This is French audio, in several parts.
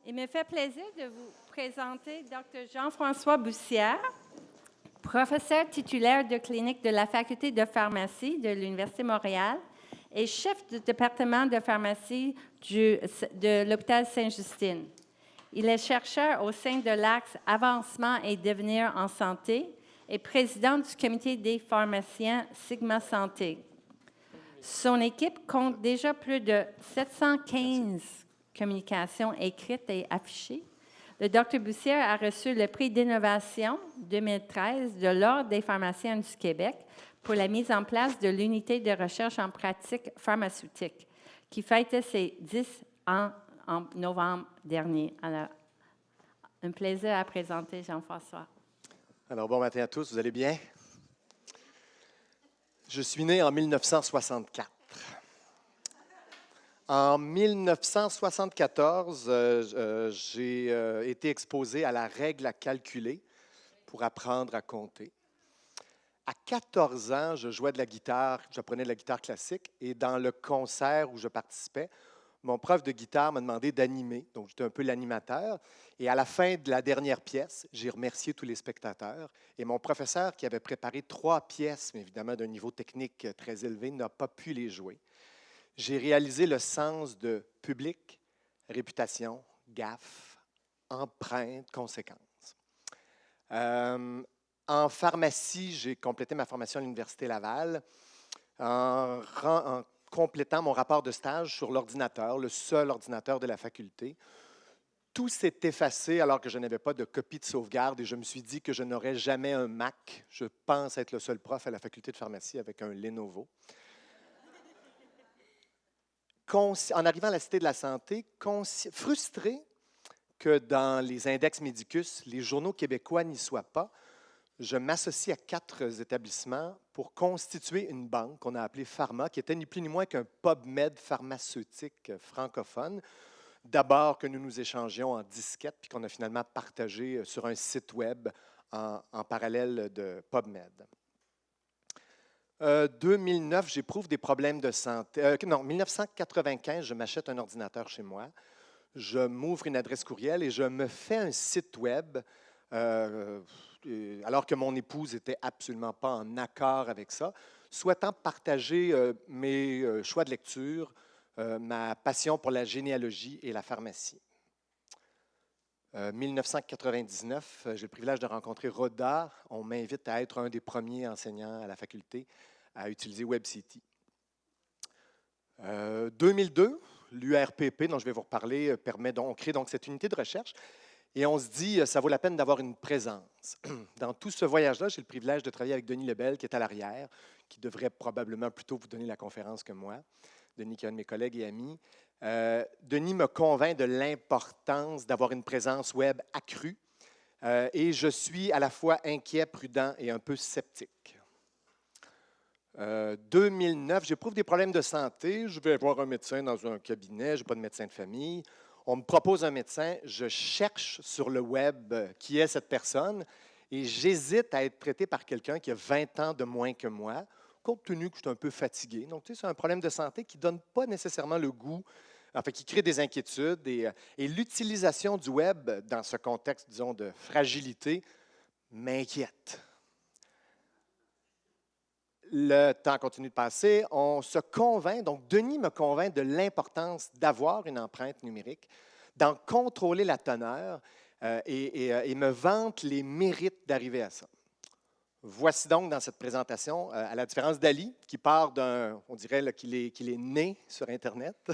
Il me fait plaisir de vous présenter Dr. Jean-François Bussière, professeur titulaire de clinique de la Faculté de pharmacie de l'Université de Montréal et chef du département de pharmacie de l'hôpital Sainte-Justine. Il est chercheur au sein de l'Axe Avancement et Devenir en santé et président du comité des pharmaciens Sigma Santé. Son équipe compte déjà plus de 715 communications écrites et affichées. Le Dr. Bussière a reçu le prix d'innovation 2013 de l'Ordre des pharmaciens du Québec pour la mise en place de l'unité de recherche en pratique pharmaceutique, qui fêtait ses 10 ans en novembre dernier. Alors, un plaisir à présenter Jean-François. Alors, bon matin à tous, vous allez bien? Je suis né en 1964. En 1974, j'ai été exposé à la règle à calculer pour apprendre à compter. À 14 ans, je jouais de la guitare, j'apprenais de la guitare classique, et dans le concert où je participais, mon prof de guitare m'a demandé d'animer, donc j'étais un peu l'animateur. Et à la fin de la dernière pièce, j'ai remercié tous les spectateurs. Et mon professeur, qui avait préparé 3 pièces, mais évidemment d'un niveau technique très élevé, n'a pas pu les jouer. J'ai réalisé le sens de public, réputation, gaffe, empreinte, conséquence. En pharmacie, j'ai complété ma formation à l'Université Laval en complétant mon rapport de stage sur l'ordinateur, le seul ordinateur de la faculté. Tout s'est effacé alors que je n'avais pas de copie de sauvegarde et je me suis dit que je n'aurais jamais un Mac. Je pense être le seul prof à la faculté de pharmacie avec un Lenovo. En arrivant à la Cité de la Santé, frustré que dans les index médicus, les journaux québécois n'y soient pas, je m'associe à 4 établissements pour constituer une banque qu'on a appelée Pharma, qui était ni plus ni moins qu'un PubMed pharmaceutique francophone. D'abord que nous nous échangions en disquettes, puis qu'on a finalement partagé sur un site web en parallèle de PubMed. 2009, j'éprouve des problèmes de santé. 1995, je m'achète un ordinateur chez moi. Je m'ouvre une adresse courriel et je me fais un site web alors que mon épouse n'était absolument pas en accord avec ça, souhaitant partager mes choix de lecture, ma passion pour la généalogie et la pharmacie. 1999, j'ai le privilège de rencontrer Rhoda. On m'invite à être un des premiers enseignants à la faculté à utiliser WebCity. 2002, l'URPP, dont je vais vous reparler, on crée donc cette unité de recherche. Et on se dit, ça vaut la peine d'avoir une présence. Dans tout ce voyage-là, j'ai le privilège de travailler avec Denis Lebel, qui est à l'arrière, qui devrait probablement plutôt vous donner la conférence que moi. Denis, qui est un de mes collègues et amis. Denis me convainc de l'importance d'avoir une présence web accrue. Et je suis à la fois inquiet, prudent et un peu sceptique. 2009, j'éprouve des problèmes de santé. Je vais voir un médecin dans un cabinet, je n'ai pas de médecin de famille. On me propose un médecin, je cherche sur le web qui est cette personne et j'hésite à être traité par quelqu'un qui a 20 ans de moins que moi, compte tenu que je suis un peu fatigué. Donc, tu sais, c'est un problème de santé qui ne donne pas nécessairement le goût, enfin, qui crée des inquiétudes. Et l'utilisation du web dans ce contexte, disons, de fragilité m'inquiète. Le temps continue de passer, on se convainc, donc Denis me convainc de l'importance d'avoir une empreinte numérique, d'en contrôler la teneur et me vante les mérites d'arriver à ça. Voici donc dans cette présentation, à la différence d'Ali, qui part on dirait qu'il est né sur Internet.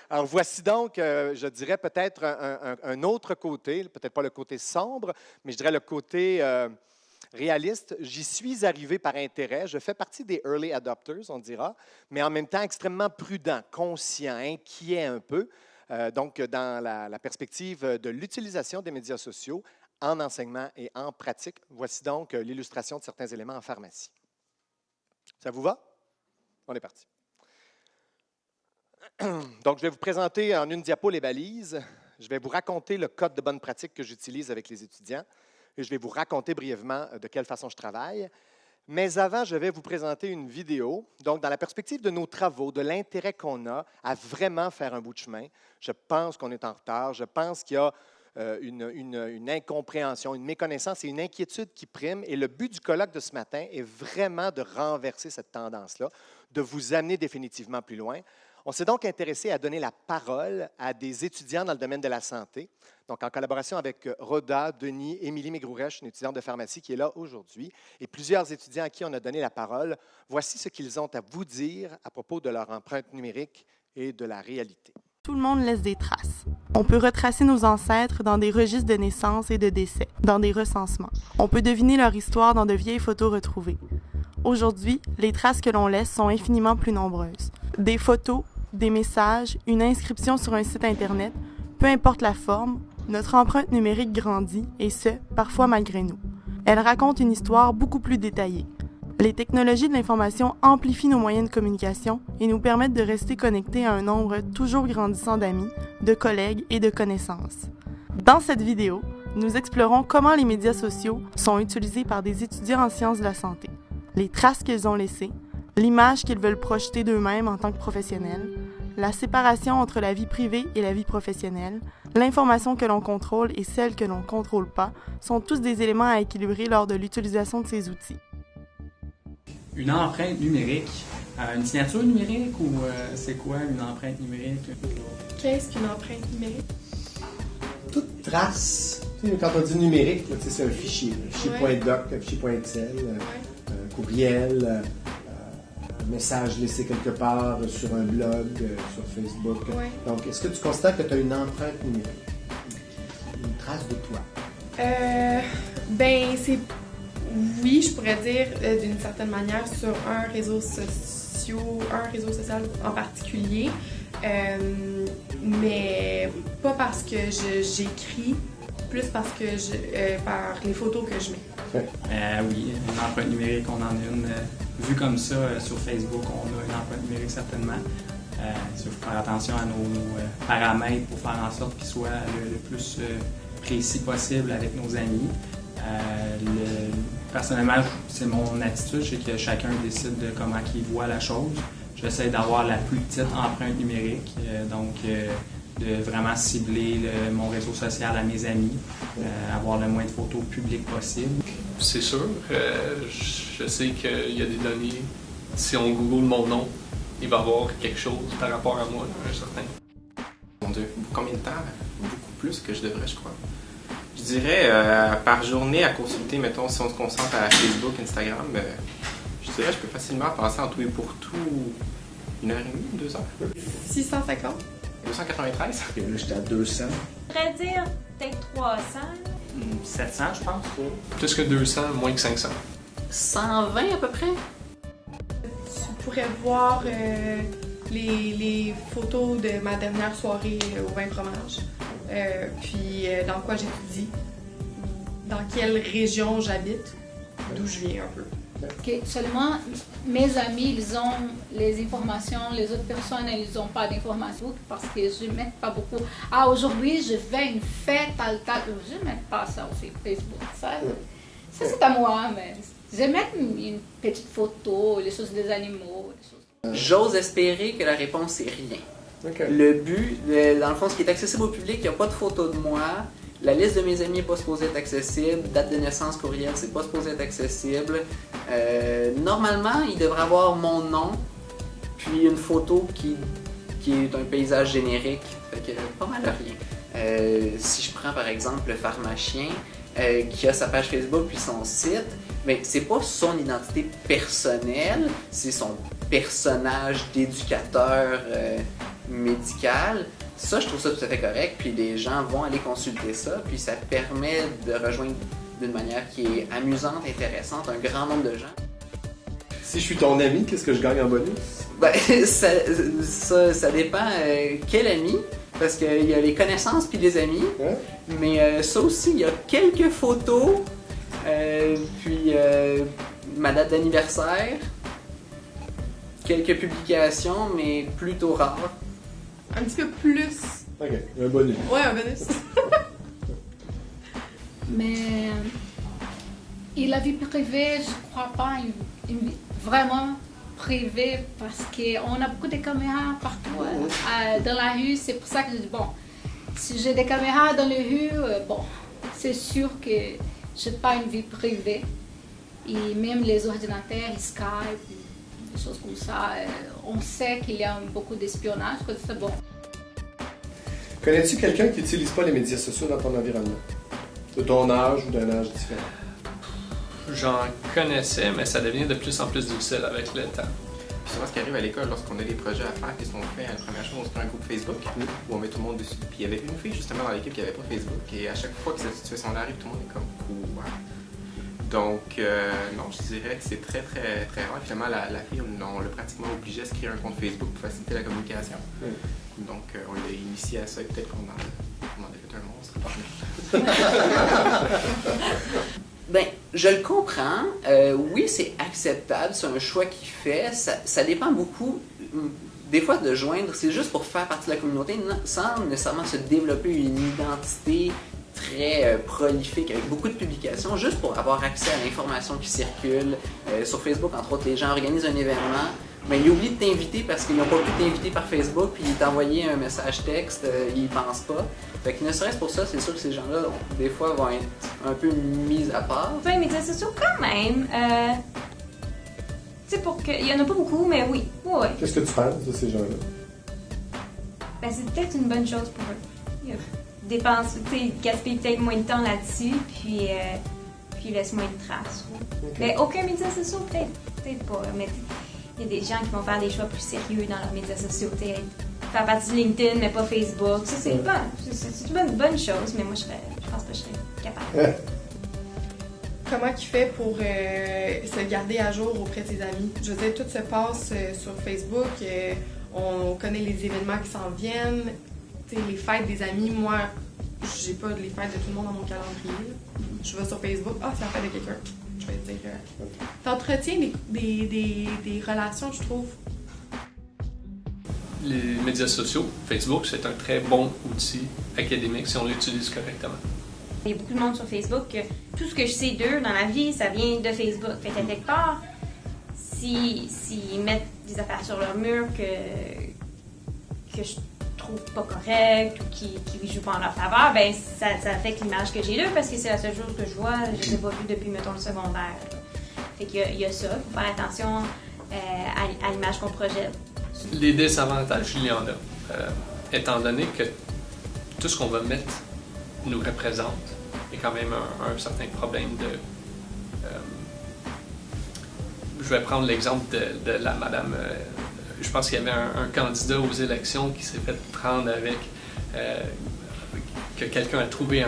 Alors voici donc, je dirais peut-être un autre côté, peut-être pas le côté sombre, mais je dirais le côté réaliste. J'y suis arrivé par intérêt. Je fais partie des early adopters, on dira, mais en même temps extrêmement prudent, conscient, inquiet un peu. Donc, dans la perspective de l'utilisation des médias sociaux en enseignement et en pratique, voici donc l'illustration de certains éléments en pharmacie. Ça vous va? On est parti. Donc, je vais vous présenter en une diapo les balises. Je vais vous raconter le code de bonne pratique que j'utilise avec les étudiants. Et je vais vous raconter brièvement de quelle façon je travaille. Mais avant, je vais vous présenter une vidéo. Donc, dans la perspective de nos travaux, de l'intérêt qu'on a à vraiment faire un bout de chemin, je pense qu'on est en retard. Je pense qu'il y a une incompréhension, une méconnaissance et une inquiétude qui priment. Et le but du colloque de ce matin est vraiment de renverser cette tendance-là, de vous amener définitivement plus loin. On s'est donc intéressé à donner la parole à des étudiants dans le domaine de la santé, donc en collaboration avec Rhoda, Denis, Émilie Mégroureche, une étudiante de pharmacie qui est là aujourd'hui, et plusieurs étudiants à qui on a donné la parole. Voici ce qu'ils ont à vous dire à propos de leur empreinte numérique et de la réalité. Tout le monde laisse des traces. On peut retracer nos ancêtres dans des registres de naissance et de décès, dans des recensements. On peut deviner leur histoire dans de vieilles photos retrouvées. Aujourd'hui, les traces que l'on laisse sont infiniment plus nombreuses. Des photos, des messages, une inscription sur un site Internet, peu importe la forme, notre empreinte numérique grandit, et ce, parfois malgré nous. Elle raconte une histoire beaucoup plus détaillée. Les technologies de l'information amplifient nos moyens de communication et nous permettent de rester connectés à un nombre toujours grandissant d'amis, de collègues et de connaissances. Dans cette vidéo, nous explorons comment les médias sociaux sont utilisés par des étudiants en sciences de la santé, les traces qu'ils ont laissées, l'image qu'ils veulent projeter d'eux-mêmes en tant que professionnels, la séparation entre la vie privée et la vie professionnelle, l'information que l'on contrôle et celle que l'on ne contrôle pas sont tous des éléments à équilibrer lors de l'utilisation de ces outils. Une empreinte numérique, une signature numérique ou c'est quoi une empreinte numérique? Qu'est-ce qu'une empreinte numérique? Toute trace, tu sais, quand on dit numérique, là, c'est un fichier, un fichier .doc, un fichier .excel, un courriel, un message laissé quelque part sur un blog, sur Facebook. Ouais. Donc, est-ce que tu constates que tu as une empreinte numérique? Une trace de toi? C'est... Oui, je pourrais dire d'une certaine manière sur un réseau social en particulier, mais pas parce que j'écris, plus parce que par les photos que je mets. Oui, une empreinte numérique, on en a une. Vu comme ça, sur Facebook, on a une empreinte numérique certainement. Il faut faire attention à nos paramètres pour faire en sorte qu'ils soient le plus précis possible avec nos amis. Personnellement, c'est mon attitude, c'est que chacun décide de comment il voit la chose. J'essaie d'avoir la plus petite empreinte numérique, de vraiment cibler mon réseau social à mes amis, avoir le moins de photos publiques possible. C'est sûr, je sais qu'il y a des données, si on google mon nom, il va y avoir quelque chose par rapport à moi, un certain. Mon Dieu, combien de temps? Beaucoup plus que je devrais, je crois. Je dirais, par journée à consulter, mettons, si on se concentre à Facebook, Instagram, je dirais, je peux facilement passer en tout et pour tout 1h30, 2 heures. 650? 293? Et là, j'étais à 200. Je pourrais dire peut-être 300. 700, je pense. Plus que 200, moins que 500. 120 à peu près. Tu pourrais voir les photos de ma dernière soirée au vin fromage, puis dans quoi j'étudie, dans quelle région j'habite, d'où je viens un peu. Okay. Seulement, mes amis, ils ont les informations, les autres personnes, ils n'ont pas d'informations parce que je ne mets pas beaucoup. Ah, aujourd'hui, je fais une fête, tal. Je ne mets pas ça sur Facebook. Ça c'est à moi, mais je mets une petite photo, les choses des animaux. J'ose espérer que la réponse est rien. Okay. Le but, dans le fond, ce qui est accessible au public, il n'y a pas de photo de moi. La liste de mes amis n'est pas supposée être accessible. Date de naissance, courriel, c'est pas supposé être accessible. Normalement, il devrait avoir mon nom, puis une photo qui est un paysage générique. Fait que pas mal rien. Si je prends par exemple le pharmacien, qui a sa page Facebook puis son site, mais c'est pas son identité personnelle, c'est son personnage d'éducateur médical. Ça, je trouve ça tout à fait correct, puis les gens vont aller consulter ça, puis ça permet de rejoindre d'une manière qui est amusante, intéressante, un grand nombre de gens. Si je suis ton ami, qu'est-ce que je gagne en bonus? Ben, ça dépend quel ami, parce qu'il y a les connaissances puis les amis, Hein? mais ça aussi, il y a quelques photos, puis ma date d'anniversaire, quelques publications, mais plutôt rares. Un petit peu plus. Ok, un bonus. Ouais, un bonus. Mais Et la vie privée, je ne crois pas une vie vraiment privée parce qu'on a beaucoup de caméras partout dans la rue. C'est pour ça que je dis, bon, si j'ai des caméras dans les rues, bon, c'est sûr que je n'ai pas une vie privée. Et même les ordinateurs, Skype, des choses comme ça, on sait qu'il y a beaucoup d'espionnage, que c'est bon. Connais-tu quelqu'un qui n'utilise pas les médias sociaux dans ton environnement? De ton âge ou d'un âge différent? J'en connaissais, mais ça devient de plus en plus difficile avec le temps. Puis souvent, ce qui arrive à l'école, lorsqu'on a des projets à faire, qu'est-ce qu'on fait? La première chose, on se crée un groupe Facebook où on met tout le monde dessus. Puis il y avait une fille justement dans l'équipe qui n'avait pas Facebook. Et à chaque fois que cette situation-là arrive, tout le monde est comme quoi? Donc, non, je dirais que c'est très, très, très rare. Finalement, la fille, on l'a pratiquement obligée à se créer un compte Facebook pour faciliter la communication. Donc, on l'a initié à ça et peut-être qu'on en a fait un monstre. Ben, je le comprends. Oui, c'est acceptable, c'est un choix qu'il fait. Ça dépend beaucoup, des fois, de joindre. C'est juste pour faire partie de la communauté sans nécessairement se développer une identité très prolifique avec beaucoup de publications, juste pour avoir accès à l'information qui circule. Sur Facebook, entre autres, les gens organisent un événement, mais ils oublient de t'inviter parce qu'ils n'ont pas pu t'inviter par Facebook, puis ils t'ont envoyé un message texte, ils n'y pensent pas. Fait que ne serait-ce pour ça, c'est sûr que ces gens-là, des fois, vont être un peu mis à part. Enfin, les médias sociaux, quand même. Tu sais, il y en a pas beaucoup, mais oui. Ouais. Qu'est-ce que tu penses de ces gens-là? Ben, c'est peut-être une bonne chose pour eux. Ils dépensent, tu sais, gaspillent peut-être moins de temps là-dessus, puis laissent moins de traces. Okay. Mais aucun média social, peut-être pas. Mais il y a des gens qui vont faire des choix plus sérieux dans leurs médias sociaux. Faire partie de LinkedIn, mais pas Facebook. Ça, c'est bon. C'est une bonne chose, mais moi, je pense pas que je serais capable. Comment tu fais pour se garder à jour auprès de tes amis? Je veux dire, tout se passe sur Facebook. On connaît les événements qui s'en viennent. Les fêtes des amis, moi, j'ai pas les fêtes de tout le monde dans mon calendrier. Je vais sur Facebook. Ah, c'est la fête de quelqu'un. Je vais te dire. T'entretiens des relations, je trouve. Les médias sociaux, Facebook, c'est un très bon outil académique si on l'utilise correctement. Il y a beaucoup de monde sur Facebook que tout ce que je sais d'eux dans la vie, ça vient de Facebook. Fait qu'à quelque part, s'ils mettent des affaires sur leur mur que je trouve pas correctes ou qui jouent pas en leur faveur, ben ça affecte l'image que j'ai d'eux parce que c'est la seule chose que je vois. Je les ai pas vus depuis, mettons, le secondaire. Fait qu'il y a ça. Il faut faire attention à l'image qu'on projette. Les désavantages, il y en a. Étant donné que tout ce qu'on va mettre nous représente, il y a quand même un certain problème de... je vais prendre l'exemple de la madame... je pense qu'il y avait un candidat aux élections qui s'est fait prendre avec... que quelqu'un a trouvé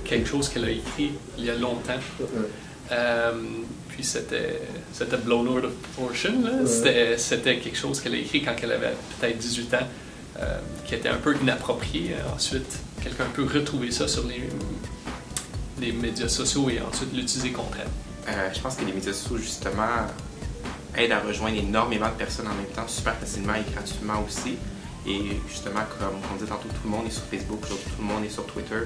quelque chose qu'elle a écrit il y a longtemps. Puis c'était blown out of proportion. C'était quelque chose qu'elle a écrit quand elle avait peut-être 18 ans, qui était un peu inapproprié. Ensuite, quelqu'un peut retrouver ça sur les médias sociaux et ensuite l'utiliser contre elle. Je pense que les médias sociaux, justement, aident à rejoindre énormément de personnes en même temps, super facilement et gratuitement aussi. Et justement, comme on disait tantôt, tout le monde est sur Facebook, tout le monde est sur Twitter.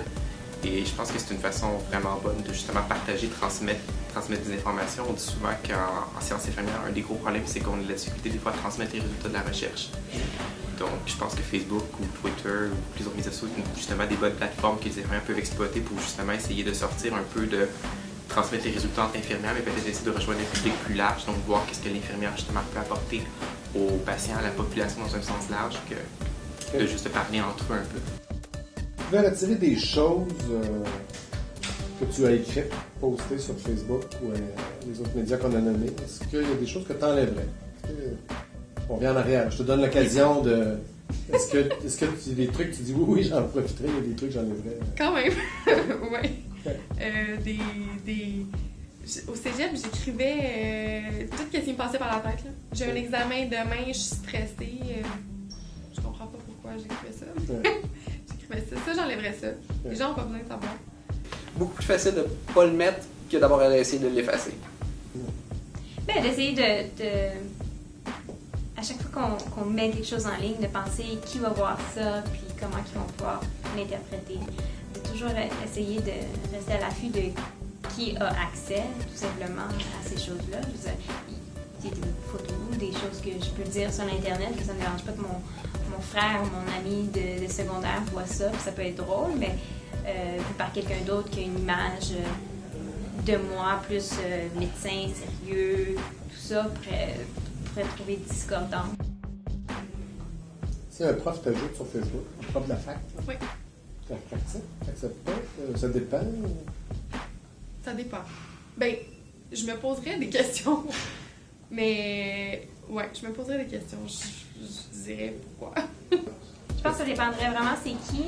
Et je pense que c'est une façon vraiment bonne de justement partager, transmettre des informations. On dit souvent qu'en sciences infirmières, un des gros problèmes, c'est qu'on a de la difficulté des fois à transmettre les résultats de la recherche. Donc, je pense que Facebook ou Twitter ou les autres médias sociaux sont justement des bonnes plateformes que les infirmières peuvent exploiter pour justement essayer de sortir un peu de transmettre les résultats entre infirmières, mais peut-être essayer de rejoindre un public plus large, donc voir qu'est-ce que l'infirmière justement peut apporter aux patients, à la population dans un sens large, que de juste parler entre eux un peu. Tu pouvais retirer des choses que tu as écrites, postées sur Facebook ou les autres médias qu'on a nommés. Est-ce qu'il y a des choses que tu enlèverais? On revient en arrière. Je te donne l'occasion de... Est-ce que tu des trucs, tu dis oui, j'en profiterai, il y a des trucs que j'enlèverais? Quand même, oui. Au cégep, j'écrivais tout ce qui me passait par la tête. J'ai un examen demain, je suis stressée. Je comprends pas pourquoi j'écrivais ça. Ça, j'enlèverais ça. Les gens n'ont pas besoin de savoir. Beaucoup plus facile de ne pas le mettre que d'avoir à essayer de l'effacer. Ben, d'essayer de à chaque fois qu'on met quelque chose en ligne, de penser qui va voir ça, puis comment ils vont pouvoir l'interpréter. De toujours essayer de rester à l'affût de qui a accès tout simplement à ces choses-là. Je veux dire, il y a des photos, des choses que je peux dire sur Internet, que ça ne me dérange pas que mon frère ou mon ami de secondaire voit ça, puis ça peut être drôle, mais vu par quelqu'un d'autre qui a une image de moi, plus médecin, sérieux, tout ça, pourrait trouver discordant. Si un prof t'ajoute sur Facebook, un prof de la fac, Oui. tu acceptes pas? Ça dépend? Ça dépend. Ben, je me poserais des questions. Mais, ouais, je me poserais des questions. Je dirais pourquoi. Je pense que ça dépendrait vraiment c'est qui.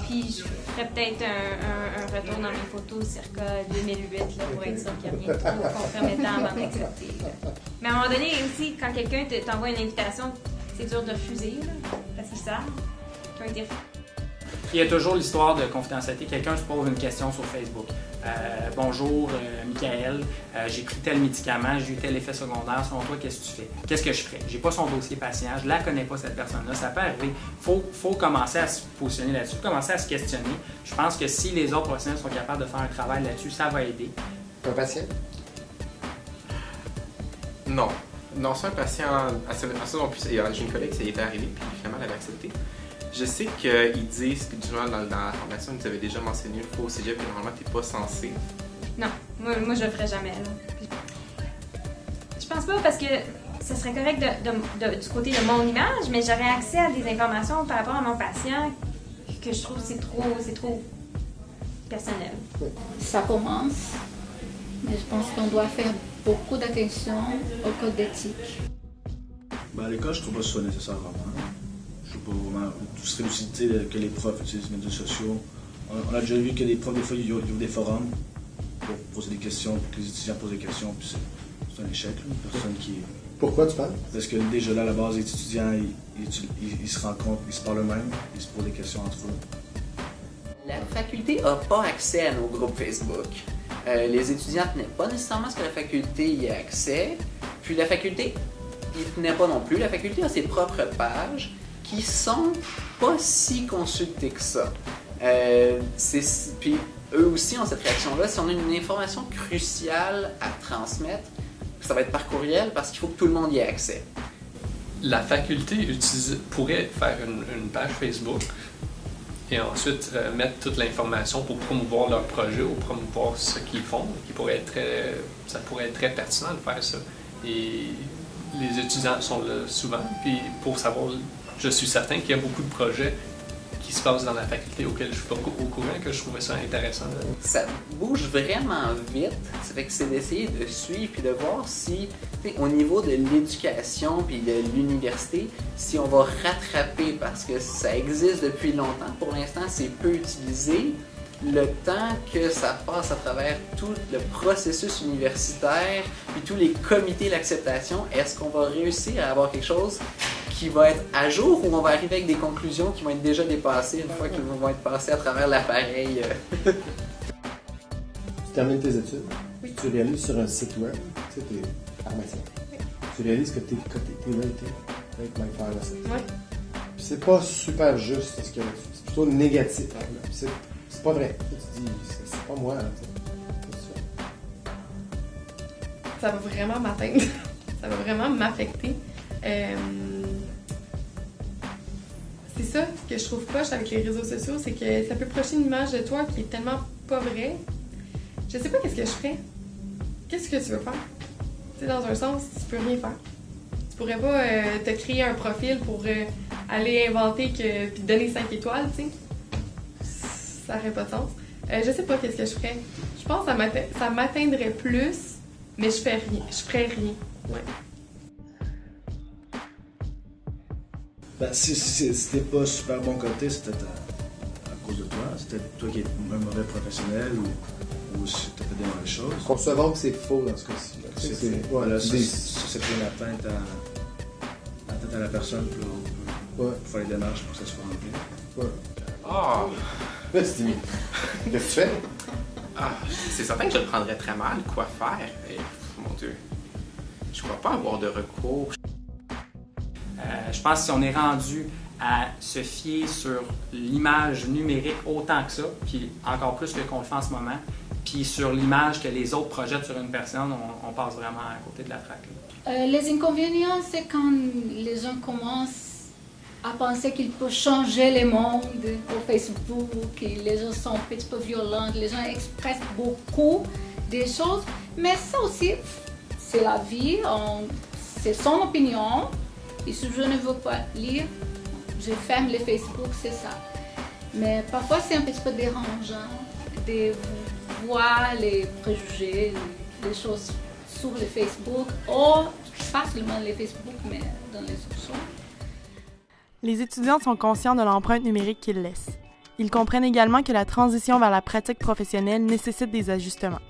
Puis je ferais peut-être un retour dans mes photos circa 2008 là, pour être sûr qu'il n'y a rien de trop compromettant avant d'accepter. Mais à un moment donné aussi, quand quelqu'un t'envoie une invitation, c'est dur de refuser là, parce qu'ils savent. Tu vas dire. Il y a toujours l'histoire de confidentialité. Quelqu'un se pose une question sur Facebook. Bonjour, Michael, j'ai pris tel médicament, j'ai eu tel effet secondaire. Selon toi, qu'est-ce que tu fais? Qu'est-ce que je ferais? J'ai pas son dossier patient, je la connais pas cette personne-là. Ça peut arriver. Faut commencer à se positionner là-dessus, commencer à se questionner. Je pense que si les autres professionnels sont capables de faire un travail là-dessus, ça va aider. Un patient? Non. Non, c'est un patient assez non plus. J'ai une collègue, ça y était arrivé, puis finalement, elle avait accepté. Je sais qu'ils disent, puis du moins dans la formation, ils avaient déjà mentionné une fois au cégep que normalement, tu n'es pas censé. Non, moi je le ferais jamais. Là. Je pense pas parce que ce serait correct du côté de mon image, mais j'aurais accès à des informations par rapport à mon patient que je trouve c'est trop personnel. Ça commence, mais je pense qu'on doit faire beaucoup d'attention au code d'éthique. À l'école, je trouve pas que ce soit nécessaire vraiment. Je trouve pas vraiment tout serait l'utilité que les profs utilisent les médias sociaux. On a déjà vu que les profs, des fois, ils ouvrent des forums pour poser des questions, pour que les étudiants posent des questions, puis c'est un échec, là, une personne qui... Pourquoi tu parles? Parce que déjà là, à la base, les étudiants, ils se rencontrent, ils se parlent eux-mêmes, ils se posent des questions entre eux. La faculté n'a pas accès à nos groupes Facebook. Les étudiants ne tenaient pas nécessairement à ce que la faculté y ait accès, puis la faculté n'y tenait pas non plus. La faculté a ses propres pages qui sont pas si consultées que ça. Puis eux aussi ont cette réaction-là. Si on a une information cruciale à transmettre, ça va être par courriel parce qu'il faut que tout le monde y ait accès. La faculté pourrait faire une page Facebook et ensuite mettre toute l'information pour promouvoir leur projet ou promouvoir ce qu'ils font. Ça pourrait être très pertinent de faire ça. Et les étudiants sont là souvent, puis pour savoir, je suis certain qu'il y a beaucoup de projets qui se passent dans la faculté auxquels je suis pas au courant, que je trouvais ça intéressant. Ça bouge vraiment vite, ça fait que c'est d'essayer de suivre puis de voir si, au niveau de l'éducation puis de l'université, si on va rattraper parce que ça existe depuis longtemps. Pour l'instant, c'est peu utilisé. Le temps que ça passe à travers tout le processus universitaire puis tous les comités d'acceptation, est-ce qu'on va réussir à avoir quelque chose qui va être à jour ou on va arriver avec des conclusions qui vont être déjà dépassées une fois qu'ils vont être passés à travers l'appareil? Tu termines tes études, Oui. Tu réalises sur un site web, tu sais, t'es pharmacien. Oui. Tu réalises que t'es raté, avec My Pharmacy. Oui. Puis c'est pas super juste ce qu'il y a là-dessus. C'est plutôt négatif. Là. Puis c'est pas vrai. Tu dis, c'est pas moi. Là, Ça va vraiment m'atteindre. Ça va vraiment m'affecter. C'est ça que je trouve poche avec les réseaux sociaux, c'est que ça peut projeter une image de toi qui est tellement pas vraie. Je sais pas qu'est-ce que je ferais. Qu'est-ce que tu veux faire? Tu sais, dans un sens, tu peux rien faire. Tu pourrais pas te créer un profil pour aller inventer puis donner 5 étoiles, tu sais. Ça aurait pas de sens. Je sais pas qu'est-ce que je ferais. Je pense que ça m'atteindrait plus, mais je ferais rien. Je ferais rien. Ouais. Ben, si c'était pas super bon côté, c'était à cause de toi. C'était toi qui es un mauvais professionnel ou si tu as fait des mauvaises choses. Concevons que c'est faux dans ce cas-ci. Voilà, c'est une atteinte à la personne pour faire les démarches pour que ça soit rempli. Ah! Qu'est-ce que tu fais? Ah, c'est certain que je le prendrais très mal. Quoi faire? Et, mon Dieu. Je crois pas avoir de recours. Je pense que si on est rendu à se fier sur l'image numérique autant que ça, puis encore plus que qu'on le fait en ce moment, puis sur l'image que les autres projettent sur une personne, on passe vraiment à côté de la traque. Les inconvénients, c'est quand les gens commencent à penser qu'ils peuvent changer le monde au Facebook, que les gens sont un petit peu violents, les gens expressent beaucoup des choses, mais ça aussi, c'est la vie, c'est son opinion, et si je ne veux pas lire, je ferme le Facebook, c'est ça. Mais parfois, c'est un petit peu dérangeant de voir les préjugés, les choses sur le Facebook, ou pas seulement les Facebook, mais dans les autres choses. Les étudiants sont conscients de l'empreinte numérique qu'ils laissent. Ils comprennent également que la transition vers la pratique professionnelle nécessite des ajustements.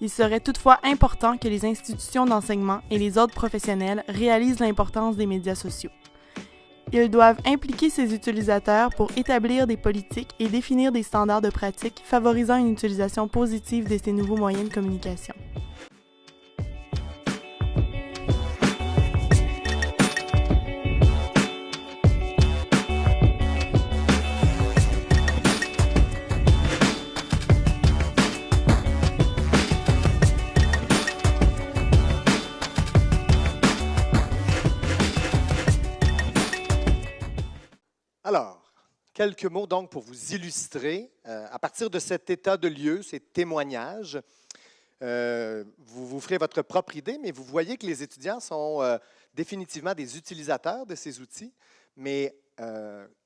Il serait toutefois important que les institutions d'enseignement et les autres professionnels réalisent l'importance des médias sociaux. Ils doivent impliquer ces utilisateurs pour établir des politiques et définir des standards de pratique favorisant une utilisation positive de ces nouveaux moyens de communication. Alors, quelques mots donc pour vous illustrer. À partir de cet état de lieu, ces témoignages, vous vous ferez votre propre idée, mais vous voyez que les étudiants sont définitivement des utilisateurs de ces outils, mais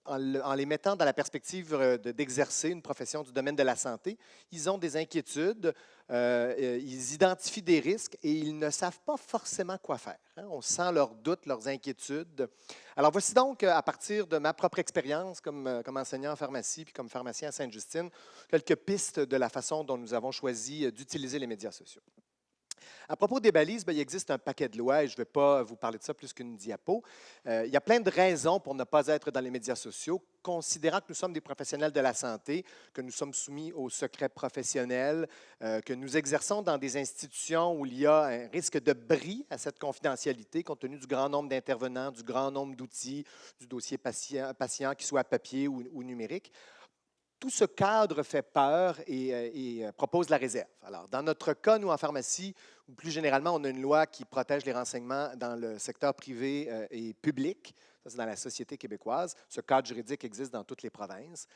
en les mettant dans la perspective d'exercer une profession du domaine de la santé, ils ont des inquiétudes, ils identifient des risques et ils ne savent pas forcément quoi faire. On sent leurs doutes, leurs inquiétudes. Alors voici donc, à partir de ma propre expérience comme enseignant en pharmacie puis comme pharmacien à Sainte-Justine, quelques pistes de la façon dont nous avons choisi d'utiliser les médias sociaux. À propos des balises, il existe un paquet de lois et je ne vais pas vous parler de ça plus qu'une diapo. Il y a plein de raisons pour ne pas être dans les médias sociaux, considérant que nous sommes des professionnels de la santé, que nous sommes soumis au secret professionnel, que nous exerçons dans des institutions où il y a un risque de bris à cette confidentialité, compte tenu du grand nombre d'intervenants, du grand nombre d'outils, du dossier patient qui soit papier ou numérique. Tout ce cadre fait peur et propose la réserve. Alors, dans notre cas, nous, en pharmacie, ou plus généralement, on a une loi qui protège les renseignements dans le secteur privé et public. Ça, c'est dans la société québécoise. Ce cadre juridique existe dans toutes les provinces.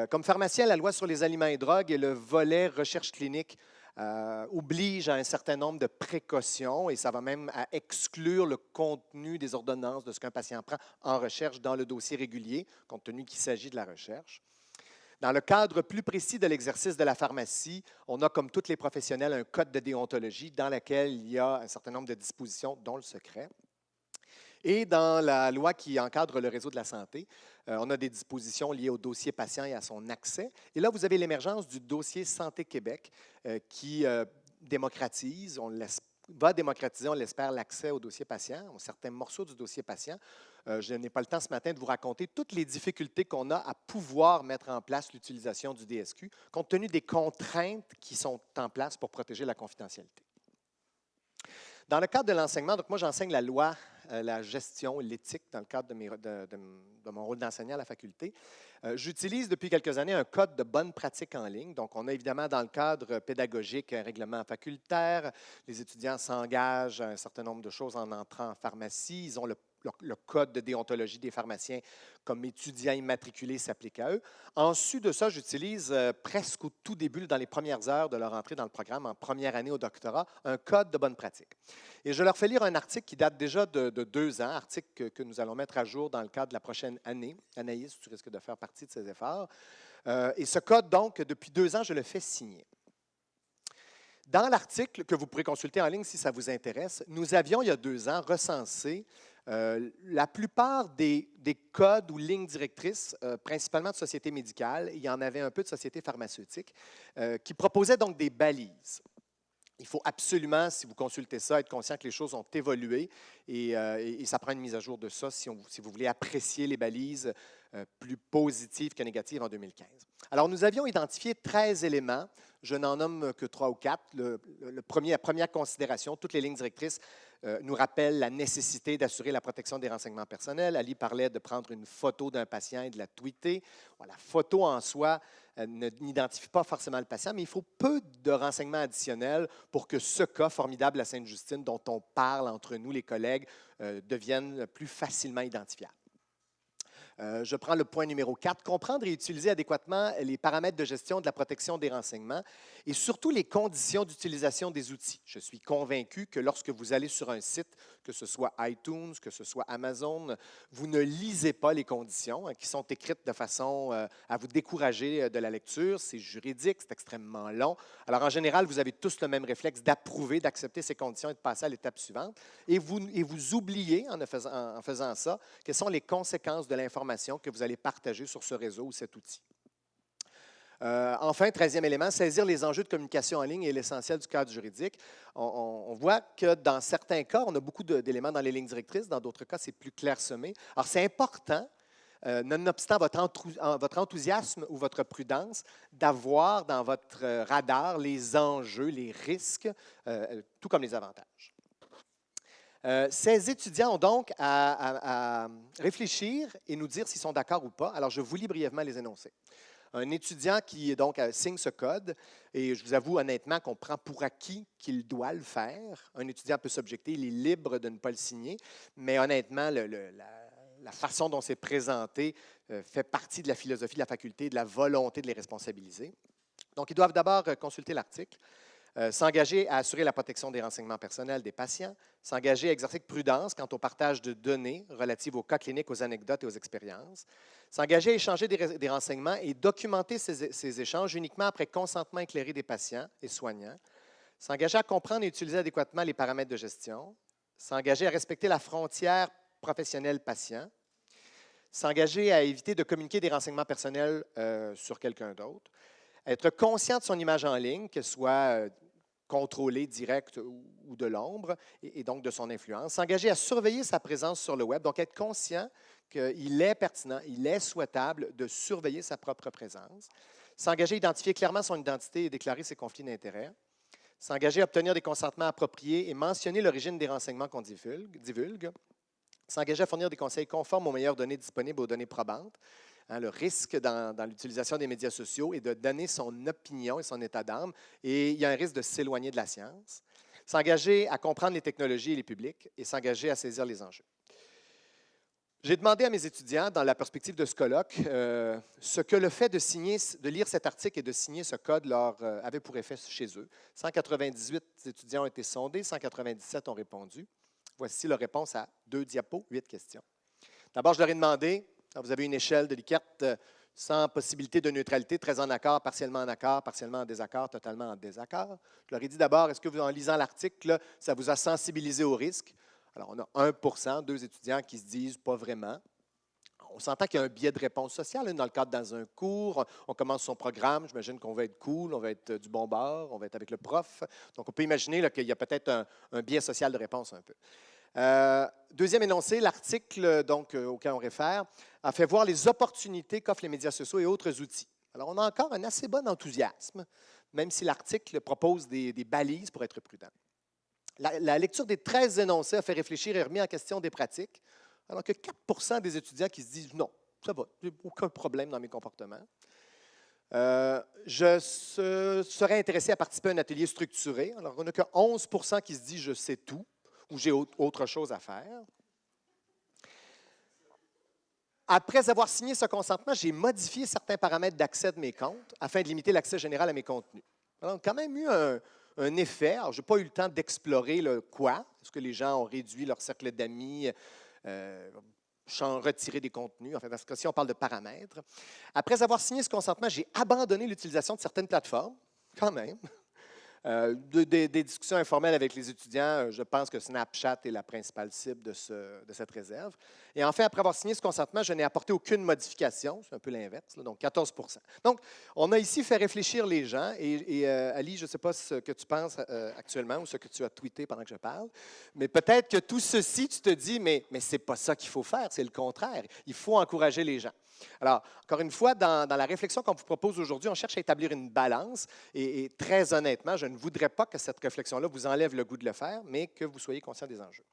Comme pharmacien, la loi sur les aliments et drogues et le volet recherche clinique oblige à un certain nombre de précautions et ça va même à exclure le contenu des ordonnances de ce qu'un patient prend en recherche dans le dossier régulier, compte tenu qu'il s'agit de la recherche. Dans le cadre plus précis de l'exercice de la pharmacie, on a, comme tous les professionnels, un code de déontologie dans lequel il y a un certain nombre de dispositions, dont le secret. Et dans la loi qui encadre le réseau de la santé, on a des dispositions liées au dossier patient et à son accès. Et là, vous avez l'émergence du dossier Santé Québec qui démocratise, va démocratiser, on l'espère, l'accès au dossier patient, à certains morceaux du dossier patient. Je n'ai pas le temps ce matin de vous raconter toutes les difficultés qu'on a à pouvoir mettre en place l'utilisation du DSQ, compte tenu des contraintes qui sont en place pour protéger la confidentialité. Dans le cadre de l'enseignement, donc moi j'enseigne la loi, la gestion, l'éthique dans le cadre de mon rôle d'enseignant à la faculté. J'utilise depuis quelques années un code de bonne pratique en ligne. Donc, on a évidemment dans le cadre pédagogique un règlement facultaire. Les étudiants s'engagent à un certain nombre de choses en entrant en pharmacie. Ils ont le code de déontologie des pharmaciens comme étudiants immatriculés s'applique à eux. Ensuite de ça, j'utilise presque au tout début, dans les premières heures de leur entrée dans le programme, en première année au doctorat, un code de bonne pratique. Et je leur fais lire un article qui date déjà de 2 ans, article que nous allons mettre à jour dans le cadre de la prochaine année. Anaïs, tu risques de faire partie de ces efforts. Et ce code, donc, depuis 2 ans, je le fais signer. Dans l'article que vous pourrez consulter en ligne si ça vous intéresse, nous avions, il y a 2 ans, recensé la plupart des codes ou lignes directrices, principalement de sociétés médicales, il y en avait un peu de sociétés pharmaceutiques, qui proposaient donc des balises. Il faut absolument, si vous consultez ça, être conscient que les choses ont évolué et ça prend une mise à jour de ça si vous voulez apprécier les balises plus positives que négatives en 2015. Alors, nous avions identifié 13 éléments. Je n'en nomme que 3 ou 4. La première considération, toutes les lignes directrices nous rappellent la nécessité d'assurer la protection des renseignements personnels. Ali parlait de prendre une photo d'un patient et de la tweeter. La photo en soi n'identifie pas forcément le patient, mais il faut peu de renseignements additionnels pour que ce cas formidable à Sainte-Justine, dont on parle entre nous, les collègues, devienne plus facilement identifiable. Je prends le point numéro 4, comprendre et utiliser adéquatement les paramètres de gestion de la protection des renseignements et surtout les conditions d'utilisation des outils. Je suis convaincu que lorsque vous allez sur un site, que ce soit iTunes, que ce soit Amazon, vous ne lisez pas les conditions qui sont écrites de façon à vous décourager de la lecture. C'est juridique, c'est extrêmement long. Alors en général, vous avez tous le même réflexe d'approuver, d'accepter ces conditions et de passer à l'étape suivante. Et vous oubliez, en faisant ça, quelles sont les conséquences de l'information que vous allez partager sur ce réseau ou cet outil. Enfin, 13e élément, saisir les enjeux de communication en ligne est l'essentiel du cadre juridique. On voit que dans certains cas, on a beaucoup d'éléments dans les lignes directrices, dans d'autres cas, c'est plus clairsemé. Alors, c'est important, nonobstant votre enthousiasme ou votre prudence, d'avoir dans votre radar les enjeux, les risques, tout comme les avantages. Ces étudiants ont donc à réfléchir et nous dire s'ils sont d'accord ou pas. Alors, je vous lis brièvement les énoncés. Un étudiant qui donc signe ce code, et je vous avoue honnêtement qu'on prend pour acquis qu'il doit le faire. Un étudiant peut s'objecter, il est libre de ne pas le signer, mais honnêtement, la façon dont c'est présenté fait partie de la philosophie de la faculté, de la volonté de les responsabiliser. Donc, ils doivent d'abord consulter l'article. S'engager à assurer la protection des renseignements personnels des patients, s'engager à exercer prudence quant au partage de données relatives aux cas cliniques, aux anecdotes et aux expériences, s'engager à échanger des renseignements et documenter ces échanges uniquement après consentement éclairé des patients et soignants, s'engager à comprendre et utiliser adéquatement les paramètres de gestion, s'engager à respecter la frontière professionnelle-patient, s'engager à éviter de communiquer des renseignements personnels sur quelqu'un d'autre, être conscient de son image en ligne, qu'elle soit contrôlée, directe ou de l'ombre, et donc de son influence. S'engager à surveiller sa présence sur le web, donc être conscient qu'il est pertinent, il est souhaitable de surveiller sa propre présence. S'engager à identifier clairement son identité et déclarer ses conflits d'intérêts. S'engager à obtenir des consentements appropriés et mentionner l'origine des renseignements qu'on divulgue. S'engager à fournir des conseils conformes aux meilleures données disponibles, aux données probantes. Le risque dans l'utilisation des médias sociaux est de donner son opinion et son état d'âme, et il y a un risque de s'éloigner de la science. S'engager à comprendre les technologies et les publics, et s'engager à saisir les enjeux. J'ai demandé à mes étudiants, dans la perspective de ce colloque, ce que le fait de lire cet article et de signer ce code leur avait pour effet chez eux. 198 étudiants ont été sondés, 197 ont répondu. Voici leur réponse à 2 diapos, 8 questions. D'abord, je leur ai demandé, vous avez une échelle de Likert sans possibilité de neutralité, très en accord, partiellement en désaccord, totalement en désaccord. Je leur ai dit d'abord, est-ce que vous, en lisant l'article, ça vous a sensibilisé au risque? Alors, on a 1 2 étudiants qui se disent pas vraiment. On s'entend qu'il y a un biais de réponse sociale dans le cadre dans un cours. On commence son programme, j'imagine qu'on va être cool, on va être du bon bord, on va être avec le prof. Donc, on peut imaginer qu'il y a peut-être un biais social de réponse un peu. Deuxième énoncé, l'article auquel on réfère a fait voir les opportunités qu'offrent les médias sociaux et autres outils. Alors, on a encore un assez bon enthousiasme, même si l'article propose des balises pour être prudent. La lecture des 13 énoncés a fait réfléchir et remis en question des pratiques, alors que 4 des étudiants qui se disent « non, ça va, j'ai aucun problème dans mes comportements ». Je serais intéressé à participer à un atelier structuré. Alors, on n'a que 11 qui se disent « je sais tout » ou « j'ai autre chose à faire ». Après avoir signé ce consentement, j'ai modifié certains paramètres d'accès de mes comptes afin de limiter l'accès général à mes contenus. Alors, on a quand même eu un effet. Alors, je n'ai pas eu le temps d'explorer le quoi. Est-ce que les gens ont réduit leur cercle d'amis, retiré des contenus? Enfin, dans ce cas-ci, on parle de paramètres. Après avoir signé ce consentement, j'ai abandonné l'utilisation de certaines plateformes, quand même. Des discussions informelles avec les étudiants, je pense que Snapchat est la principale cible de cette réserve. Et enfin, après avoir signé ce consentement, je n'ai apporté aucune modification, c'est un peu l'inverse, donc 14 %. Donc, on a ici fait réfléchir les gens. Et Ali, je ne sais pas ce que tu penses actuellement ou ce que tu as tweeté pendant que je parle, mais peut-être que tout ceci, tu te dis, mais ce n'est pas ça qu'il faut faire, c'est le contraire. Il faut encourager les gens. Alors, encore une fois, dans la réflexion qu'on vous propose aujourd'hui, on cherche à établir une balance et très honnêtement, je ne voudrais pas que cette réflexion-là vous enlève le goût de le faire, mais que vous soyez conscient des enjeux.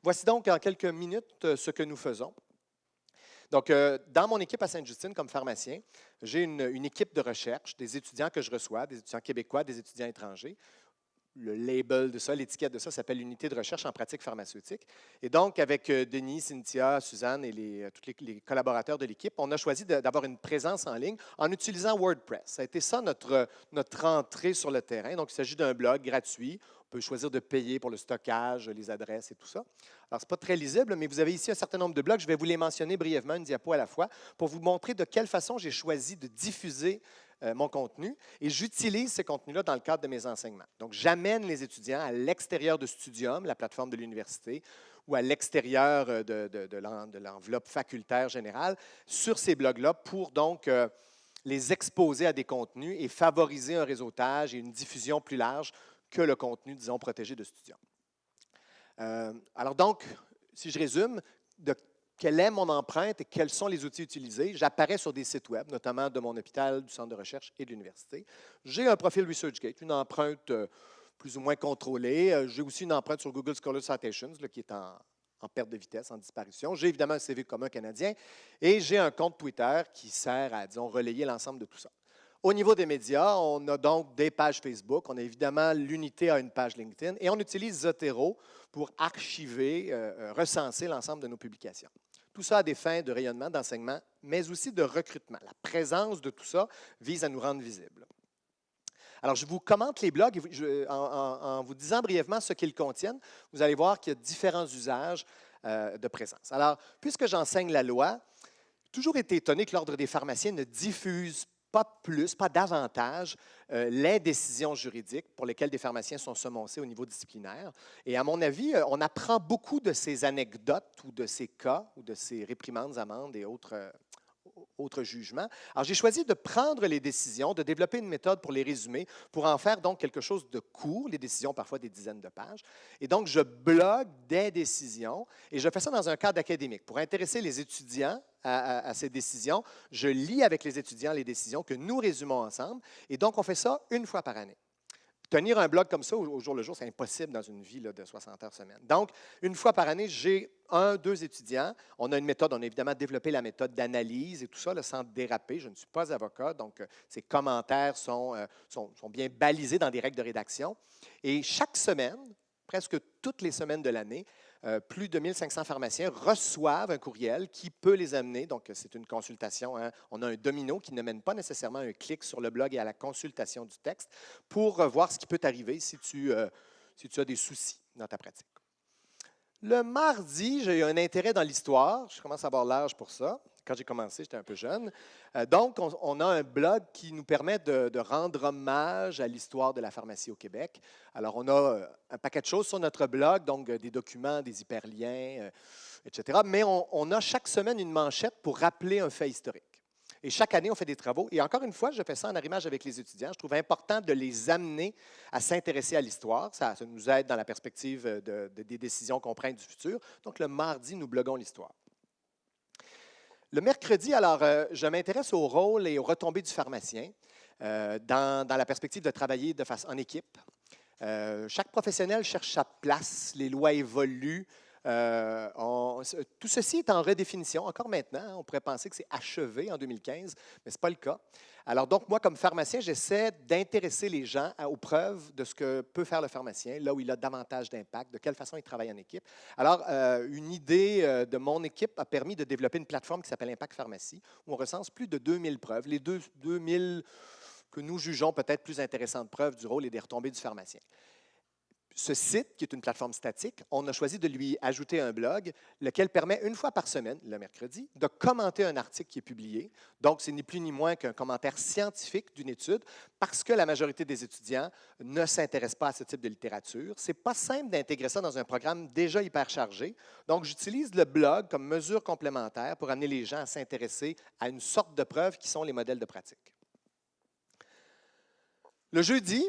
Voici donc en quelques minutes ce que nous faisons. Donc, dans mon équipe à Sainte-Justine, comme pharmacien, j'ai une équipe de recherche, des étudiants que je reçois, des étudiants québécois, des étudiants étrangers. Le label de ça, l'étiquette de ça s'appelle l'unité de recherche en pratique pharmaceutique. Et donc, avec Denis, Cynthia, Suzanne et tous les collaborateurs de l'équipe, on a choisi d'avoir une présence en ligne en utilisant WordPress. Ça a été ça notre entrée sur le terrain. Donc, il s'agit d'un blog gratuit. On peut choisir de payer pour le stockage, les adresses et tout ça. Alors, ce n'est pas très lisible, mais vous avez ici un certain nombre de blogs. Je vais vous les mentionner brièvement, une diapo à la fois, pour vous montrer de quelle façon j'ai choisi de diffuser mon contenu, et j'utilise ces contenus-là dans le cadre de mes enseignements. Donc, j'amène les étudiants à l'extérieur de Studium, la plateforme de l'université, ou à l'extérieur de l'enveloppe facultaire générale, sur ces blogs-là, pour donc les exposer à des contenus et favoriser un réseautage et une diffusion plus large que le contenu, disons, protégé de Studium. Alors donc, si je résume, quelle est mon empreinte et quels sont les outils utilisés? J'apparais sur des sites web, notamment de mon hôpital, du centre de recherche et de l'université. J'ai un profil ResearchGate, une empreinte plus ou moins contrôlée. J'ai aussi une empreinte sur Google Scholar Citations, là, qui est en perte de vitesse, en disparition. J'ai évidemment un CV commun canadien et j'ai un compte Twitter qui sert à, disons, relayer l'ensemble de tout ça. Au niveau des médias, on a donc des pages Facebook, on a évidemment l'unité à une page LinkedIn et on utilise Zotero pour archiver, recenser l'ensemble de nos publications. Tout ça a des fins de rayonnement, d'enseignement, mais aussi de recrutement. La présence de tout ça vise à nous rendre visibles. Alors, je vous commente les blogs en vous disant brièvement ce qu'ils contiennent. Vous allez voir qu'il y a différents usages de présence. Alors, puisque j'enseigne la loi, j'ai toujours été étonné que l'Ordre des pharmaciens ne diffuse pas plus, pas davantage les décisions juridiques pour lesquelles des pharmaciens sont semoncés au niveau disciplinaire. Et à mon avis, on apprend beaucoup de ces anecdotes ou de ces cas ou de ces réprimandes, amendes et autres jugements. Alors, j'ai choisi de prendre les décisions, de développer une méthode pour les résumer, pour en faire donc quelque chose de court, les décisions parfois des dizaines de pages. Et donc, je blogue des décisions et je fais ça dans un cadre académique. Pour intéresser les étudiants à ces décisions, je lis avec les étudiants les décisions que nous résumons ensemble. Et donc, on fait ça une fois par année. Tenir un blog comme ça au jour le jour, c'est impossible dans une vie là, de 60 heures semaine. Donc, une fois par année, j'ai 2 étudiants. On a une méthode, on a évidemment développé la méthode d'analyse et tout ça, là, sans déraper. Je ne suis pas avocat, donc ces commentaires sont bien balisés dans des règles de rédaction. Et chaque semaine, presque toutes les semaines de l'année, plus de 1500 pharmaciens reçoivent un courriel qui peut les amener, donc c'est une consultation, hein. On a un domino qui ne mène pas nécessairement un clic sur le blog et à la consultation du texte pour voir ce qui peut t'arriver si tu as des soucis dans ta pratique. Le mardi, j'ai eu un intérêt dans l'histoire, je commence à avoir l'âge pour ça. Quand j'ai commencé, j'étais un peu jeune. Donc, on a un blog qui nous permet de rendre hommage à l'histoire de la pharmacie au Québec. Alors, on a un paquet de choses sur notre blog, donc des documents, des hyperliens, etc. Mais on a chaque semaine une manchette pour rappeler un fait historique. Et chaque année, on fait des travaux. Et encore une fois, je fais ça en arrimage avec les étudiants. Je trouve important de les amener à s'intéresser à l'histoire. Ça nous aide dans la perspective des décisions qu'on prend du futur. Donc, le mardi, nous bloguons l'histoire. Le mercredi, alors, je m'intéresse au rôle et aux retombées du pharmacien dans la perspective de travailler en équipe. Chaque professionnel cherche sa place, les lois évoluent. Tout ceci est en redéfinition encore maintenant. On pourrait penser que c'est achevé en 2015, mais ce n'est pas le cas. Alors donc, moi, comme pharmacien, j'essaie d'intéresser les gens aux preuves de ce que peut faire le pharmacien, là où il a davantage d'impact, de quelle façon il travaille en équipe. Alors, une idée de mon équipe a permis de développer une plateforme qui s'appelle Impact Pharmacie, où on recense plus de 2000 preuves, les 2000 que nous jugeons peut-être plus intéressantes preuves du rôle et des retombées du pharmacien. Ce site, qui est une plateforme statique, on a choisi de lui ajouter un blog, lequel permet une fois par semaine, le mercredi, de commenter un article qui est publié. Donc, c'est ni plus ni moins qu'un commentaire scientifique d'une étude, parce que la majorité des étudiants ne s'intéressent pas à ce type de littérature. Ce n'est pas simple d'intégrer ça dans un programme déjà hyper chargé. Donc, j'utilise le blog comme mesure complémentaire pour amener les gens à s'intéresser à une sorte de preuves qui sont les modèles de pratique. Le jeudi,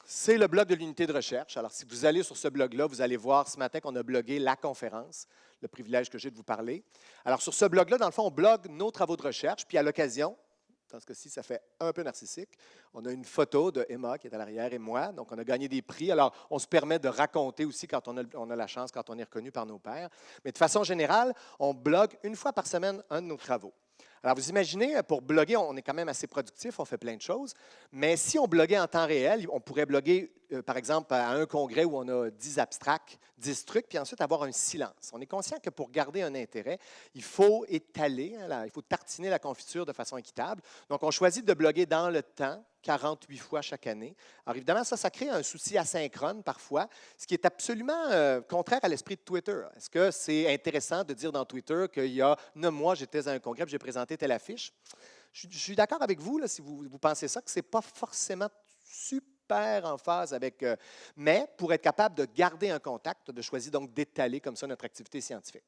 c'est le blog de l'unité de recherche. Alors, si vous allez sur ce blog-là, vous allez voir ce matin qu'on a blogué la conférence, le privilège que j'ai de vous parler. Alors, sur ce blog-là, dans le fond, on blogue nos travaux de recherche, puis à l'occasion, Dans ce cas-ci, ça fait un peu narcissique. On a une photo de Emma qui est à l'arrière et moi. Donc, on a gagné des prix. Alors, on se permet de raconter aussi quand on a la chance, quand on est reconnu par nos pairs. Mais de façon générale, on blogue une fois par semaine un de nos travaux. Alors, vous imaginez, pour bloguer, on est quand même assez productif, on fait plein de choses. Mais si on bloguait en temps réel, on pourrait bloguer, par exemple, à un congrès où on a 10 abstracts, 10 trucs, puis ensuite avoir un silence. On est conscient que pour garder un intérêt, il faut étaler, il faut tartiner la confiture de façon équitable. Donc, on choisit de bloguer dans le temps, 48 fois chaque année. Alors, évidemment, ça crée un souci asynchrone parfois, ce qui est absolument contraire à l'esprit de Twitter. Est-ce que c'est intéressant de dire dans Twitter qu'il y a 9 mois, j'étais à un congrès, j'ai présenté telle affiche? Je suis d'accord avec vous, là, si vous pensez ça, que ce n'est pas forcément super en phase avec... mais pour être capable de garder un contact, de choisir donc d'étaler comme ça notre activité scientifique.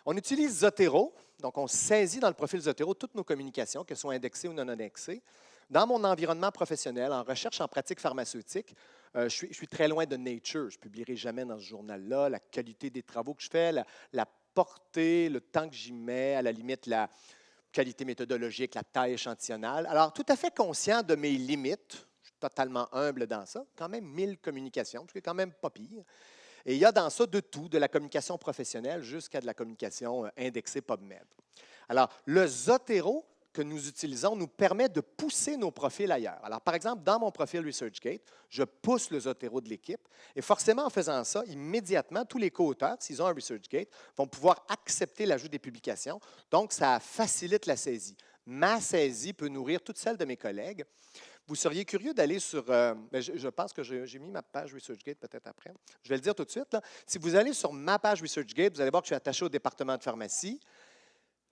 On utilise Zotero, donc on saisit dans le profil Zotero toutes nos communications, qu'elles soient indexées ou non indexées. Dans mon environnement professionnel, en recherche en pratique pharmaceutique, je suis très loin de Nature. Je ne publierai jamais dans ce journal-là la qualité des travaux que je fais, la portée, le temps que j'y mets, à la limite la qualité méthodologique, la taille échantillonnale. Alors, tout à fait conscient de mes limites, je suis totalement humble dans ça, quand même 1000 communications, ce qui est quand même pas pire. Et il y a dans ça de tout, de la communication professionnelle jusqu'à de la communication indexée PubMed. Alors, le Zotero que nous utilisons nous permet de pousser nos profils ailleurs. Alors, par exemple, dans mon profil ResearchGate, je pousse le Zotero de l'équipe et forcément, en faisant ça, immédiatement, tous les co-auteurs, s'ils ont un ResearchGate, vont pouvoir accepter l'ajout des publications. Donc, ça facilite la saisie. Ma saisie peut nourrir toutes celles de mes collègues. Vous seriez curieux d'aller sur... je pense que j'ai mis ma page ResearchGate peut-être après. Je vais le dire tout de suite. Là. Si vous allez sur ma page ResearchGate, vous allez voir que je suis attaché au département de pharmacie.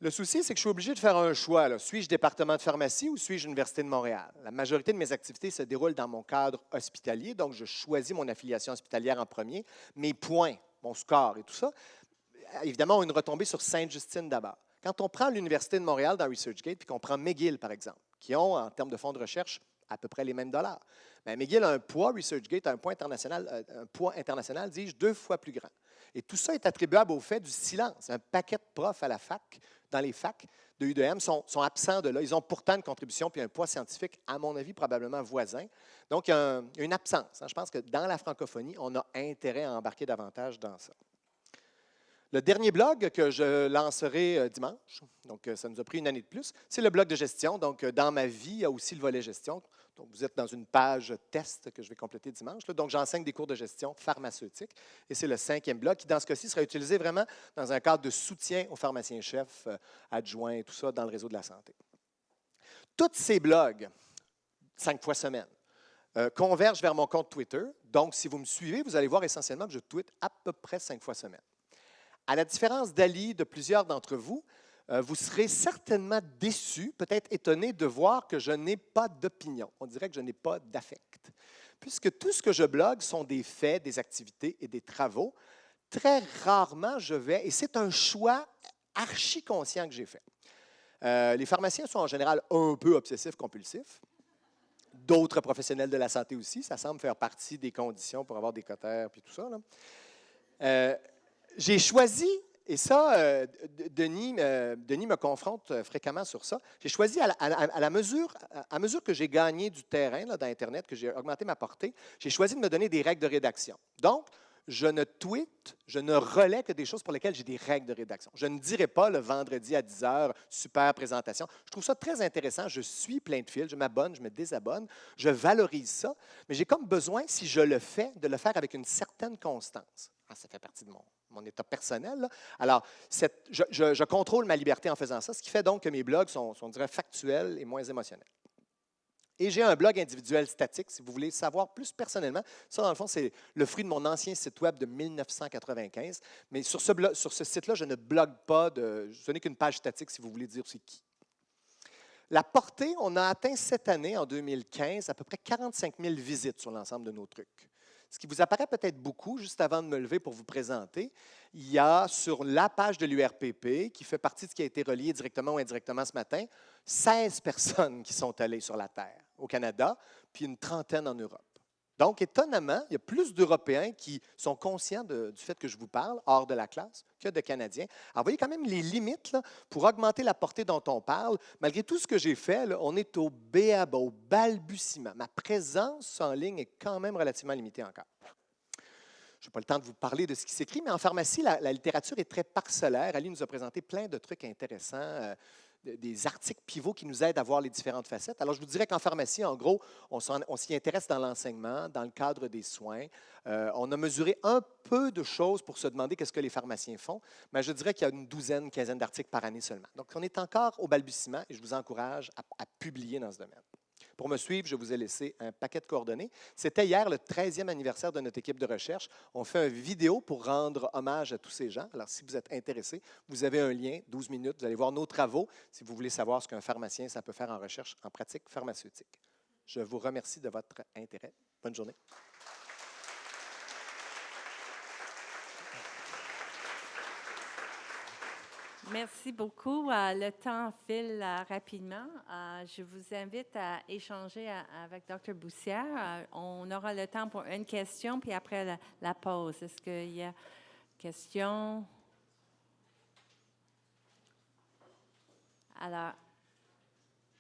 Le souci, c'est que je suis obligé de faire un choix. Là. Suis-je département de pharmacie ou suis-je Université de Montréal? La majorité de mes activités se déroulent dans mon cadre hospitalier, donc je choisis mon affiliation hospitalière en premier. Mes points, mon score et tout ça, évidemment, ont une retombée sur Sainte-Justine d'abord. Quand on prend l'Université de Montréal dans ResearchGate, puis qu'on prend McGill, par exemple, qui ont, en termes de fonds de recherche, à peu près les mêmes dollars. Mais McGill a un poids, ResearchGate a un poids international, dis-je, 2 fois plus grand. Et tout ça est attribuable au fait du silence. Un paquet de profs à la fac, dans les facs de UDM, sont absents de là. Ils ont pourtant une contribution puis un poids scientifique, à mon avis, probablement voisin. Donc, il y a une absence. Je pense que dans la francophonie, on a intérêt à embarquer davantage dans ça. Le dernier blog que je lancerai dimanche, donc ça nous a pris une année de plus, c'est le blog de gestion. Donc, dans ma vie, il y a aussi le volet gestion. Donc, vous êtes dans une page test que je vais compléter dimanche. Donc, j'enseigne des cours de gestion pharmaceutique. Et c'est le 5e blog qui, dans ce cas-ci, sera utilisé vraiment dans un cadre de soutien aux pharmaciens-chefs, adjoints et tout ça dans le réseau de la santé. Tous ces blogs, 5 fois semaine, convergent vers mon compte Twitter. Donc, si vous me suivez, vous allez voir essentiellement que je tweete à peu près 5 fois semaine. À la différence d'Ali, de plusieurs d'entre vous, vous serez certainement déçus, peut-être étonnés de voir que je n'ai pas d'opinion. On dirait que je n'ai pas d'affect. Puisque tout ce que je blogue sont des faits, des activités et des travaux, très rarement je vais, et c'est un choix archi-conscient que j'ai fait. Les pharmaciens sont en général un peu obsessifs-compulsifs. D'autres professionnels de la santé aussi, ça semble faire partie des conditions pour avoir des cotères puis tout ça. Là. J'ai choisi, et ça, Denis me confronte fréquemment sur ça, j'ai choisi à mesure que j'ai gagné du terrain là, dans Internet, que j'ai augmenté ma portée, j'ai choisi de me donner des règles de rédaction. Donc, je ne tweete, je ne relais que des choses pour lesquelles j'ai des règles de rédaction. Je ne dirai pas le vendredi à 10 h, super présentation. Je trouve ça très intéressant. Je suis plein de fils, je m'abonne, je me désabonne, je valorise ça, mais j'ai comme besoin, si je le fais, de le faire avec une certaine constance. Ça fait partie de mon état personnel. Là. Alors, je contrôle ma liberté en faisant ça, ce qui fait donc que mes blogs sont on dirait, factuels et moins émotionnels. Et j'ai un blog individuel statique, si vous voulez savoir plus personnellement. Ça, dans le fond, c'est le fruit de mon ancien site web de 1995. Mais sur ce site-là, je ne blogue pas, ce n'est qu'une page statique, si vous voulez dire c'est qui. La portée, on a atteint cette année, en 2015, à peu près 45 000 visites sur l'ensemble de nos trucs. Ce qui vous apparaît peut-être beaucoup, juste avant de me lever pour vous présenter, il y a sur la page de l'URPP, qui fait partie de ce qui a été relié directement ou indirectement ce matin, 16 personnes qui sont allées sur la Terre au Canada, puis une trentaine en Europe. Donc, étonnamment, il y a plus d'Européens qui sont conscients du fait que je vous parle hors de la classe que de Canadiens. Alors, vous voyez quand même les limites là, pour augmenter la portée dont on parle. Malgré tout ce que j'ai fait, là, on est au béaba, au balbutiement. Ma présence en ligne est quand même relativement limitée encore. Je n'ai pas le temps de vous parler de ce qui s'écrit, mais en pharmacie, la littérature est très parcellaire. Ali nous a présenté plein de trucs intéressants, des articles pivots qui nous aident à voir les différentes facettes. Alors, je vous dirais qu'en pharmacie, en gros, on s'y intéresse dans l'enseignement, dans le cadre des soins. On a mesuré un peu de choses pour se demander qu'est-ce que les pharmaciens font, mais je dirais qu'il y a une douzaine, quinzaine d'articles par année seulement. Donc, on est encore au balbutiement et je vous encourage à publier dans ce domaine. Pour me suivre, je vous ai laissé un paquet de coordonnées. C'était hier le 13e anniversaire de notre équipe de recherche. On fait une vidéo pour rendre hommage à tous ces gens. Alors, si vous êtes intéressé, vous avez un lien, 12 minutes. Vous allez voir nos travaux si vous voulez savoir ce qu'un pharmacien, ça peut faire en recherche en pratique pharmaceutique. Je vous remercie de votre intérêt. Bonne journée. Merci beaucoup. Le temps file rapidement. Je vous invite à échanger avec Dr. Boussière. On aura le temps pour une question, puis après la pause. Est-ce qu'il y a question? Alors,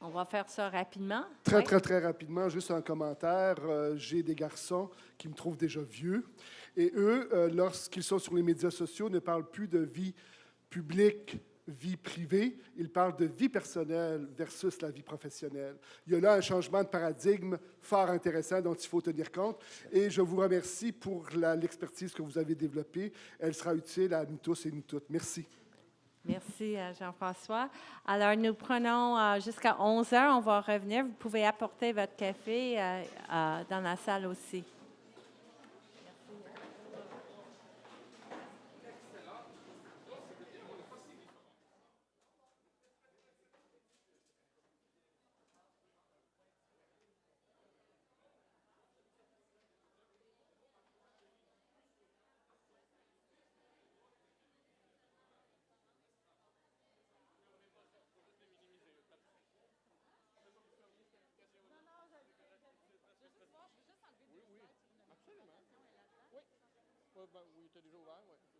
on va faire ça rapidement. Très rapidement, juste un commentaire. J'ai des garçons qui me trouvent déjà vieux. Et eux, lorsqu'ils sont sur les médias sociaux, ne parlent plus de vie publique, vie privée, ils parlent de vie personnelle versus la vie professionnelle. Il y a là un changement de paradigme fort intéressant dont il faut tenir compte. Et je vous remercie pour l'expertise que vous avez développée. Elle sera utile à nous tous et nous toutes. Merci. Merci, Jean-François. Alors, nous prenons jusqu'à 11 heures. On va revenir. Vous pouvez apporter votre café dans la salle aussi. Oui, absolument. Oui, tu as déjà ouvert, oui.